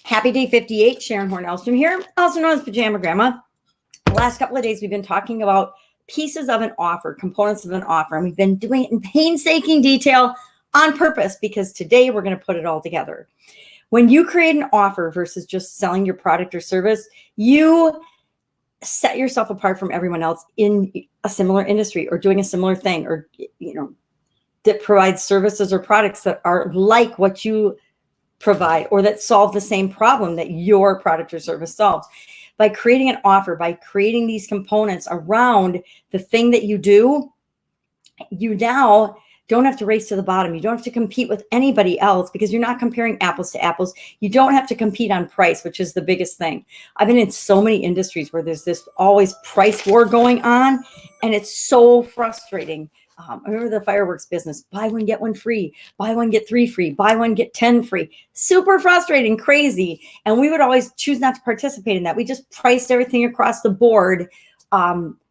Happy day 58, Sharon Horne-Ellstrom here, also known as Pajama Grandma. The last couple of days, we've been talking about pieces of an offer, components of an offer, and we've been doing it in painstaking detail on purpose because today we're going to put it all together. When you create an offer versus just selling your product or service, you set yourself apart from everyone else in a similar industry or doing a similar thing, or that provides services or products that are like what you provide or that solve the same problem that your product or service solves. By creating an offer, by creating these components around the thing that you do, you now don't have to race to the bottom. You don't have to compete with anybody else because you're not comparing apples to apples. You don't have to compete on price, which is the biggest thing. I've been in so many industries where there's this always price war going on, and it's so frustrating. I remember the fireworks business, buy one, get one free, buy one, get 3 free, buy one, get 10 free. Super frustrating, crazy. And we would always choose not to participate in that. We just priced everything across the board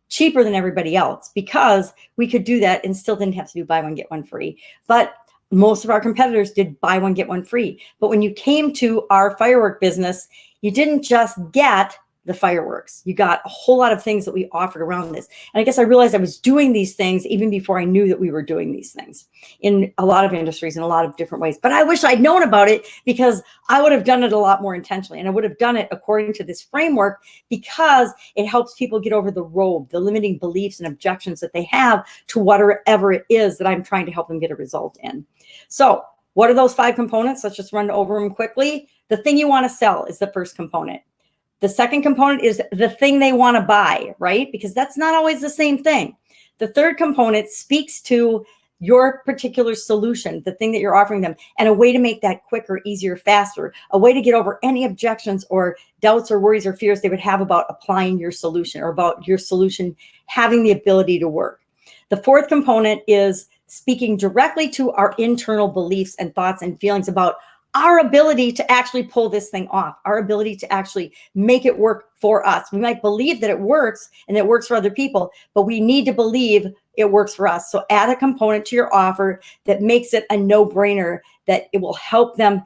cheaper than everybody else because we could do that and still didn't have to do buy one, get one free. But most of our competitors did buy one, get one free. But when you came to our firework business, you didn't just get the fireworks. You got a whole lot of things that we offered around this. And I guess I realized I was doing these things even before I knew that we were doing these things in a lot of industries in a lot of different ways. But I wish I'd known about it because I would have done it a lot more intentionally. And I would have done it according to this framework because it helps people get over the rope, the limiting beliefs and objections that they have to whatever it is that I'm trying to help them get a result in. So what are those 5 components? Let's just run over them quickly. The thing you want to sell is the first component. The second component is the thing they want to buy, right? Because that's not always the same thing. The third component speaks to your particular solution, the thing that you're offering them, and a way to make that quicker, easier, faster, a way to get over any objections or doubts or worries or fears they would have about applying your solution or about your solution having the ability to work. The fourth component is speaking directly to our internal beliefs and thoughts and feelings about our ability to actually pull this thing off, our ability to actually make it work for us. We might believe that it works and it works for other people, but we need to believe it works for us. So add a component to your offer that makes it a no-brainer, that it will help them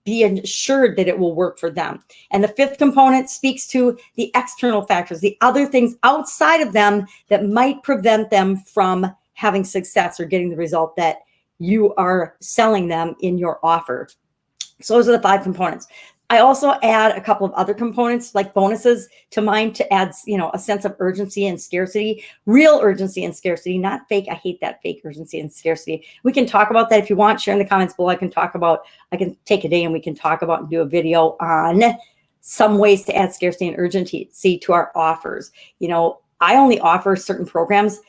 be assured that it will work for them. And the fifth component speaks to the external factors, the other things outside of them that might prevent them from having success or getting the result that you are selling them in your offer. So those are the 5 components. I also add a couple of other components like bonuses to mine to add, a sense of urgency and scarcity, real urgency and scarcity, not fake. I hate that fake urgency and scarcity. We can talk about that if you want. Share in the comments below. I can take a day and we can talk about and do a video on some ways to add scarcity and urgency to our offers. I only offer certain programs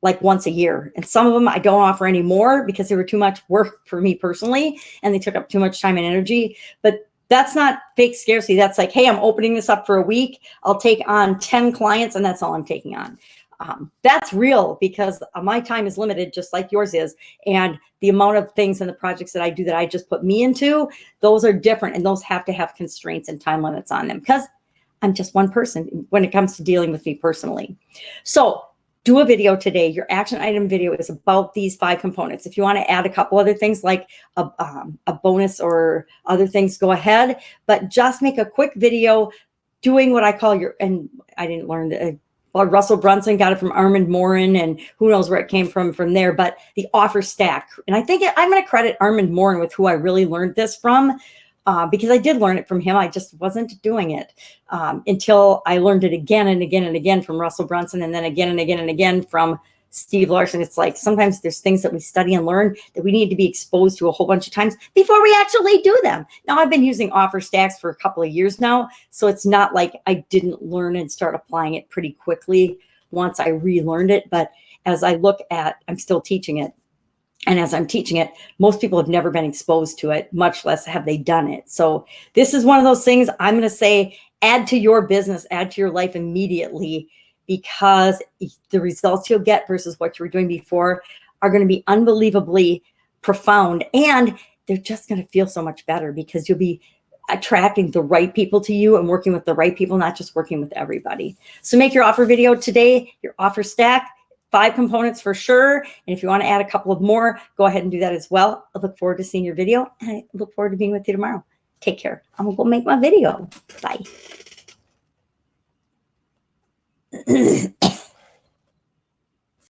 like once a year. And some of them I don't offer anymore because they were too much work for me personally, and they took up too much time and energy. But that's not fake scarcity. That's like, hey, I'm opening this up for a week. I'll take on 10 clients and that's all I'm taking on. That's real because my time is limited just like yours is. And the amount of things and the projects that I do that I just put me into, those are different. And those have to have constraints and time limits on them because I'm just one person when it comes to dealing with me personally. So do a video today. Your action item video is about these 5 components. If you want to add a couple other things like a bonus or other things, go ahead. But just make a quick video doing what I call and I didn't learn Russell Brunson got it from Armand Morin, and who knows where it came from there, but the offer stack. And I think I'm going to credit Armand Morin with who I really learned this from. Because I did learn it from him. I just wasn't doing it until I learned it again and again and again from Russell Brunson, and then again and again and again from Steve Larson. It's like sometimes there's things that we study and learn that we need to be exposed to a whole bunch of times before we actually do them. Now, I've been using offer stacks for a couple of years now, so it's not like I didn't learn and start applying it pretty quickly once I relearned it. But as I look at, I'm still teaching it. And as I'm teaching it, most people have never been exposed to it, much less have they done it. So this is one of those things I'm going to say, add to your business, add to your life immediately, because the results you'll get versus what you were doing before are going to be unbelievably profound. And they're just going to feel so much better because you'll be attracting the right people to you and working with the right people, not just working with everybody. So make your offer video today, your offer stack. 5 components for sure. And if you want to add a couple of more, go ahead and do that as well. I look forward to seeing your video, and I look forward to being with you tomorrow. Take care. I'm going to go make my video. Bye.